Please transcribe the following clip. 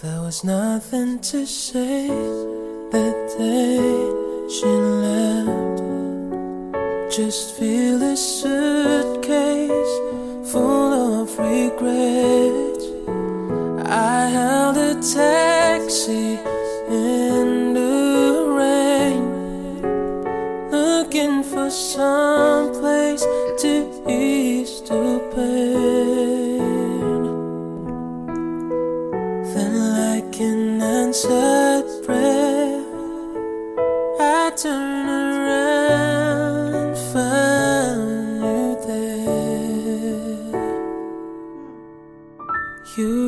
There was nothing to say the day she left. Just feel a suitcase full of regrets. I held a taxi in the rain, looking for some place to ease the pain. Then like an answered prayer, I turned around and found you there. You